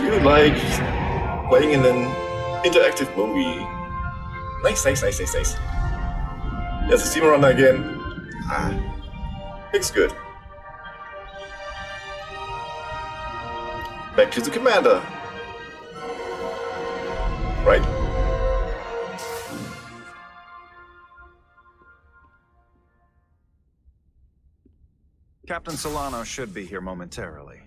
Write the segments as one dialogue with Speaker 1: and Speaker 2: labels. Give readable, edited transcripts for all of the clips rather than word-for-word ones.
Speaker 1: It's really like playing in an interactive movie. Nice. There's a steamer runner again. Looks good. Back to the commander. Right?
Speaker 2: Captain Solano should be here momentarily.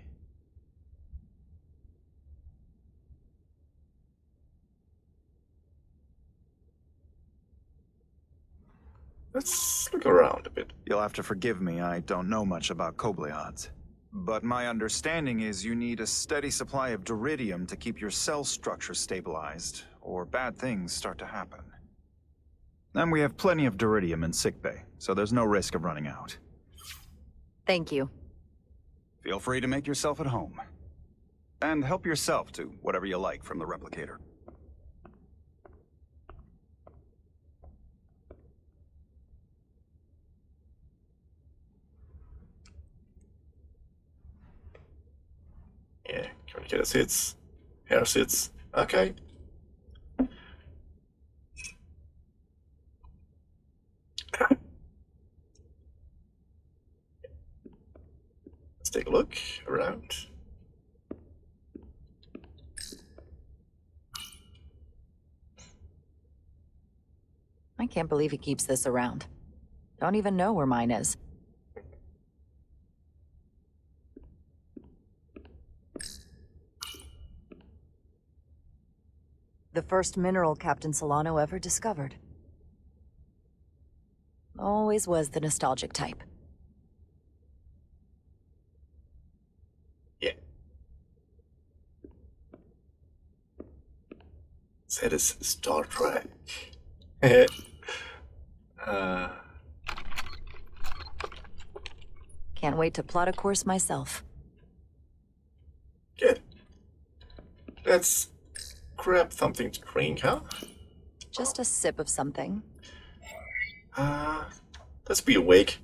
Speaker 1: Let's look around a bit.
Speaker 2: You'll have to forgive me, I don't know much about Kobleods. But my understanding is you need a steady supply of duridium to keep your cell structure stabilized, or bad things start to happen. And we have plenty of duridium in sickbay, so there's no risk of running out.
Speaker 3: Thank you.
Speaker 2: Feel free to make yourself at home. And help yourself to whatever you like from the replicator.
Speaker 1: Yeah, communicator sits. Hair sits. Okay. Let's take a look around.
Speaker 3: I can't believe he keeps this around. Don't even know where mine is. The first mineral Captain Solano ever discovered. Always was the nostalgic type.
Speaker 1: Yeah. That is Star Trek.
Speaker 3: Can't wait to plot a course myself.
Speaker 1: Good. Let's grab something to drink, huh?
Speaker 3: Just a sip of something.
Speaker 1: Let's be awake.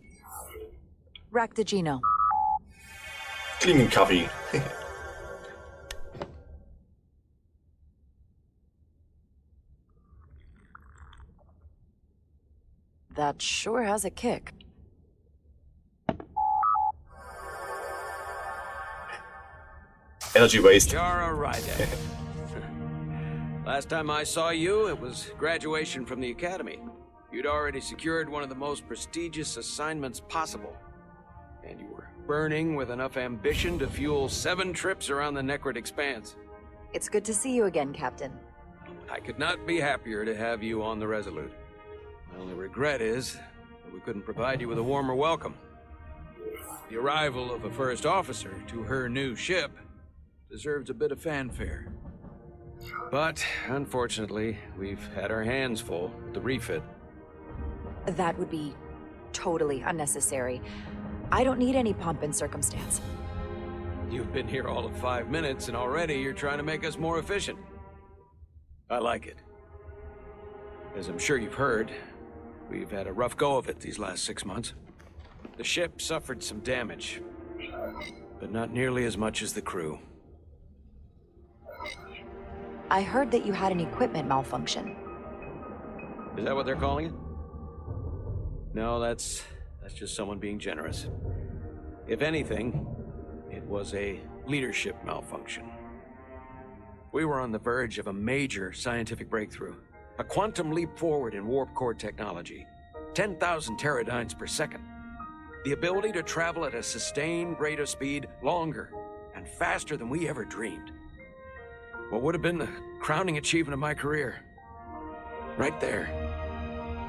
Speaker 3: Rack the Gino.
Speaker 1: Cleaning coffee.
Speaker 3: That sure has a kick.
Speaker 1: Energy waste.
Speaker 4: Yara Ryder. Last time I saw you, it was graduation from the academy. You'd already secured one of the most prestigious assignments possible. And you were burning with enough ambition to fuel 7 trips around the Necrid Expanse.
Speaker 3: It's good to see you again, Captain.
Speaker 4: I could not be happier to have you on the Resolute. My only regret is that we couldn't provide you with a warmer welcome. The arrival of a first officer to her new ship deserves a bit of fanfare. But, unfortunately, we've had our hands full with the refit.
Speaker 3: That would be totally unnecessary. I don't need any pomp and circumstance.
Speaker 4: You've been here all of 5 minutes, and already you're trying to make us more efficient. I like it. As I'm sure you've heard, we've had a rough go of it these last 6 months. The ship suffered some damage, but not nearly as much as the crew.
Speaker 3: I heard that you had an equipment malfunction.
Speaker 4: Is that what they're calling it? No, that's just someone being generous. If anything, it was a leadership malfunction. We were on the verge of a major scientific breakthrough. A quantum leap forward in warp core technology. 10,000 teradynes per second. The ability to travel at a sustained rate of speed longer and faster than we ever dreamed. What would have been the crowning achievement of my career. Right there,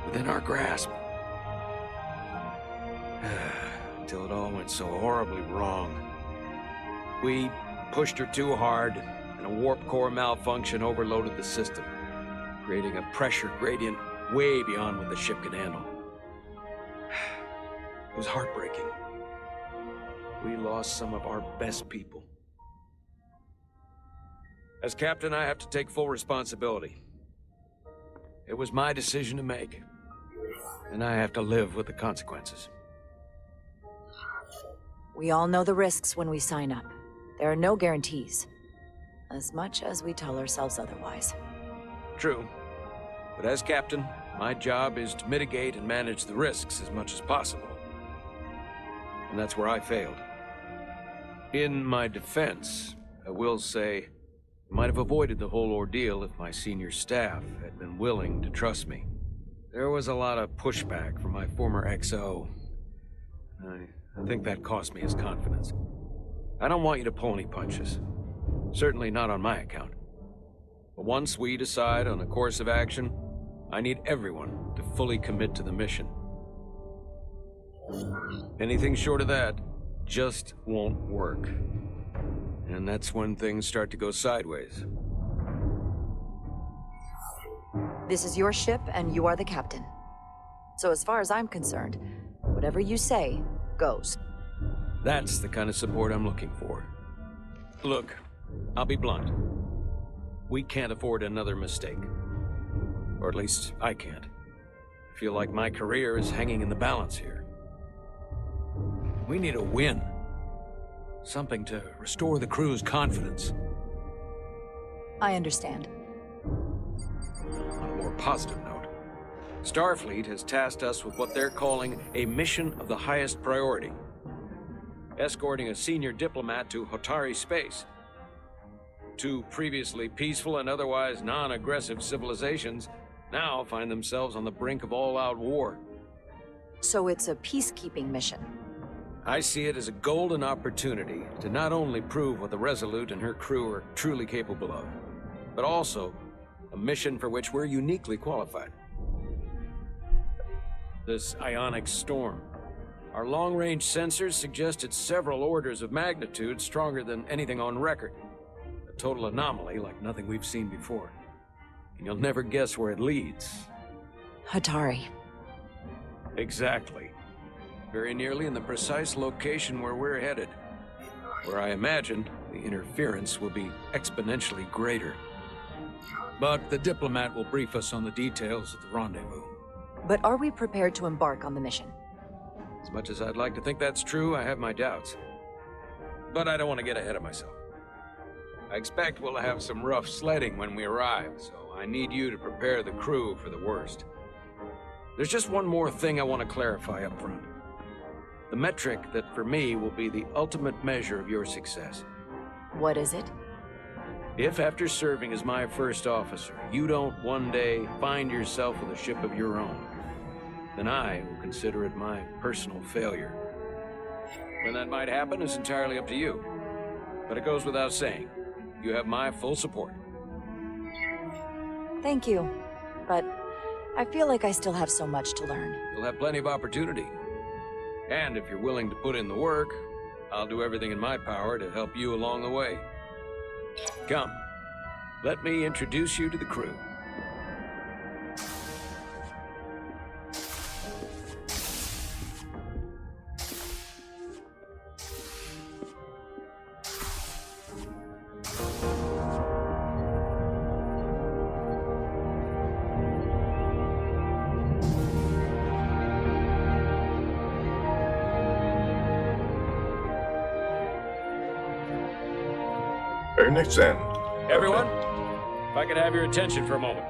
Speaker 4: within our grasp. Until it all went so horribly wrong. We pushed her too hard, and a warp core malfunction overloaded the system, creating a pressure gradient way beyond what the ship could handle. It was heartbreaking. We lost some of our best people. As captain, I have to take full responsibility. It was my decision to make, and I have to live with the consequences.
Speaker 3: We all know the risks when we sign up. There are no guarantees. As much as we tell ourselves otherwise.
Speaker 4: True. But as captain, my job is to mitigate and manage the risks as much as possible. And that's where I failed. In my defense, I will say, I might have avoided the whole ordeal if my senior staff had been willing to trust me. There was a lot of pushback from my former XO. I think that cost me his confidence. I don't want you to pull any punches. Certainly not on my account. But once we decide on a course of action, I need everyone to fully commit to the mission. Anything short of that just won't work. And that's when things start to go sideways.
Speaker 3: This is your ship, and you are the captain. So as far as I'm concerned, whatever you say, goes.
Speaker 4: That's the kind of support I'm looking for. Look, I'll be blunt. We can't afford another mistake. Or at least, I can't. I feel like my career is hanging in the balance here. We need a win. Something to restore the crew's confidence.
Speaker 3: I understand.
Speaker 4: On a more positive note, Starfleet has tasked us with what they're calling a mission of the highest priority. Escorting a senior diplomat to Hotari space. Two previously peaceful and otherwise non-aggressive civilizations now find themselves on the brink of all-out war.
Speaker 3: So it's a peacekeeping mission.
Speaker 4: I see it as a golden opportunity to not only prove what the Resolute and her crew are truly capable of, but also a mission for which we're uniquely qualified. This ionic storm. Our long-range sensors suggest it's several orders of magnitude stronger than anything on record. A total anomaly like nothing we've seen before. And you'll never guess where it leads.
Speaker 3: Hotari.
Speaker 4: Exactly. Very nearly in the precise location where we're headed. Where I imagine the interference will be exponentially greater. But the diplomat will brief us on the details at the rendezvous.
Speaker 3: But are we prepared to embark on the mission?
Speaker 4: As much as I'd like to think that's true, I have my doubts. But I don't want to get ahead of myself. I expect we'll have some rough sledding when we arrive, so I need you to prepare the crew for the worst. There's just one more thing I want to clarify up front. The metric that for me will be the ultimate measure of your success.
Speaker 3: What is it?
Speaker 4: If after serving as my first officer, you don't one day find yourself with a ship of your own, then I will consider it my personal failure. When that might happen is entirely up to you. But it goes without saying, you have my full support.
Speaker 3: Thank you. But I feel like I still have so much to learn.
Speaker 4: You'll have plenty of opportunity. And if you're willing to put in the work, I'll do everything in my power to help you along the way. Come, let me introduce you to the crew.
Speaker 1: Very next then.
Speaker 4: Everyone, if I could have your attention for a moment.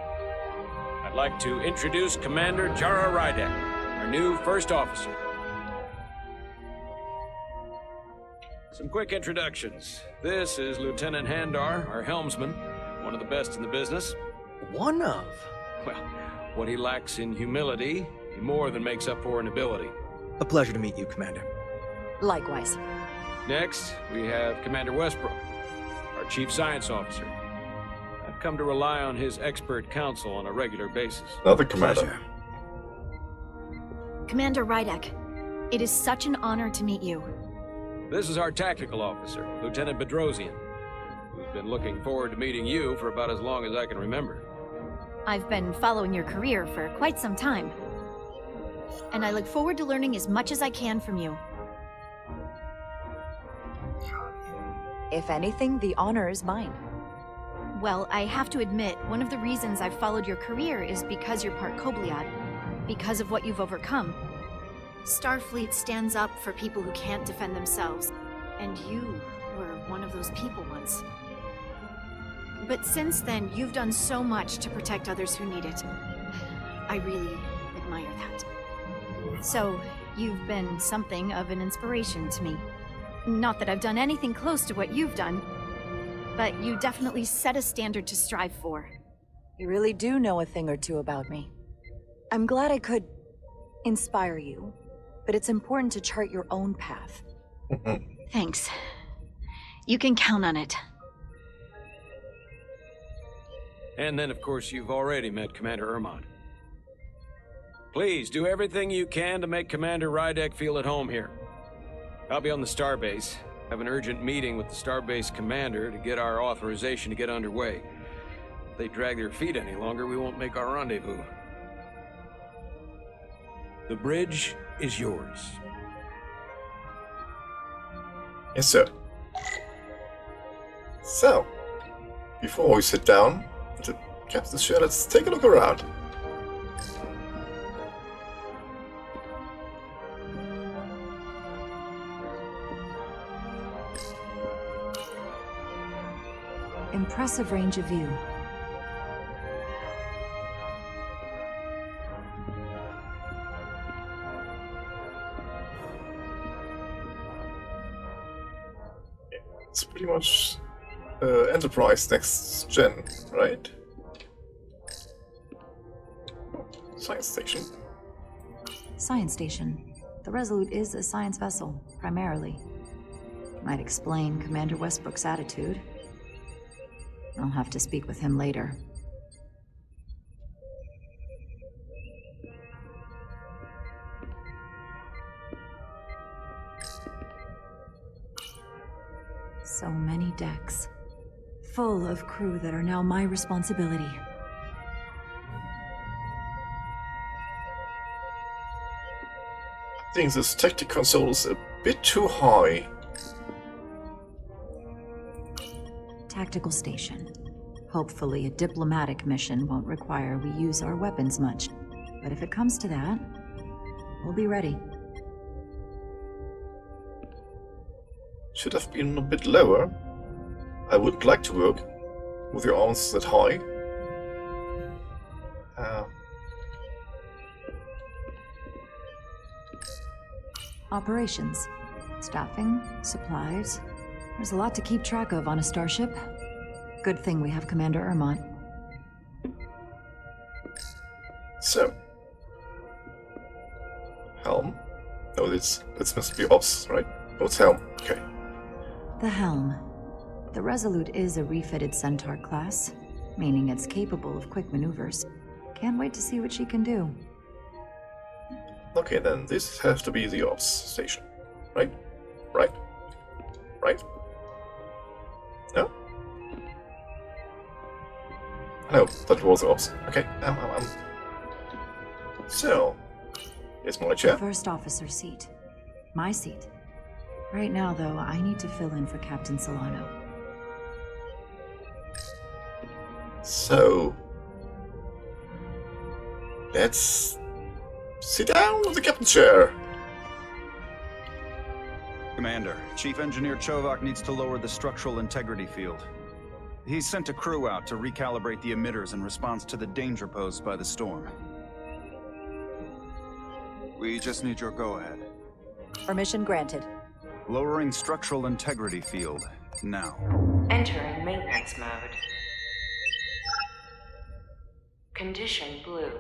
Speaker 4: I'd like to introduce Commander Jara Rydek, our new first officer. Some quick introductions. This is Lieutenant Handar, our helmsman, one of the best in the business.
Speaker 5: One of?
Speaker 4: Well, what he lacks in humility, he more than makes up for in ability.
Speaker 5: A pleasure to meet you, Commander.
Speaker 3: Likewise.
Speaker 4: Next, we have Commander Westbrook, our Chief Science Officer. I've come to rely on his expert counsel on a regular basis.
Speaker 1: Another commander.
Speaker 5: Pleasure.
Speaker 6: Commander Rydek, it is such an honor to meet you.
Speaker 4: This is our tactical officer, Lieutenant Bedrosian, who's been looking forward to meeting you for about as long as I can remember.
Speaker 6: I've been following your career for quite some time, and I look forward to learning as much as I can from you.
Speaker 3: If anything, the honor is mine.
Speaker 6: Well, I have to admit, one of the reasons I've followed your career is because you're part Kobliad, because of what you've overcome. Starfleet stands up for people who can't defend themselves, and you were one of those people once. But since then, you've done so much to protect others who need it. I really admire that. So, you've been something of an inspiration to me. Not that I've done anything close to what you've done, but you definitely set a standard to strive for.
Speaker 3: You really do know a thing or two about me. I'm glad I could inspire you, but it's important to chart your own path.
Speaker 6: Thanks. You can count on it.
Speaker 4: And then, of course, you've already met Commander Ermont. Please, do everything you can to make Commander Rydek feel at home here. I'll be on the starbase. Have an urgent meeting with the starbase commander to get our authorization to get underway. If they drag their feet any longer, we won't make our rendezvous. The bridge is yours.
Speaker 1: Yes, sir. So, before we sit down at the captain's chair, let's take a look around.
Speaker 3: Impressive range of view.
Speaker 1: It's pretty much Enterprise next gen, right? Science station.
Speaker 3: Science station. The Resolute is a science vessel, primarily. Might explain Commander Westbrook's attitude. I'll have to speak with him later. So many decks. Full of crew that are now my responsibility.
Speaker 1: I think this tactic console is a bit too high.
Speaker 3: Tactical station. Hopefully a diplomatic mission won't require we use our weapons much. But if it comes to that, we'll be ready.
Speaker 1: Should have been a bit lower. I would like to work with your arms that high.
Speaker 3: Operations. Staffing, supplies. There's a lot to keep track of on a starship. Good thing we have Commander Ermont.
Speaker 1: So, helm. Oh, this must be ops, right? Oh, it's helm. Okay.
Speaker 3: The helm. The Resolute is a refitted Centaur class, meaning it's capable of quick maneuvers. Can't wait to see what she can do.
Speaker 1: Okay, then this has to be the ops station, right? Right? Right? No? No, that was ops. Okay, So, here's my chair.
Speaker 3: First officer seat. My seat. Right now, though, I need to fill in for Captain Solano.
Speaker 1: So, let's sit down with the captain's chair.
Speaker 2: Commander, Chief Engineer Chovak needs to lower the structural integrity field. He's sent a crew out to recalibrate the emitters in response to the danger posed by the storm. We just need your go-ahead.
Speaker 3: Permission granted.
Speaker 2: Lowering structural integrity field, now.
Speaker 7: Entering maintenance mode. Condition blue.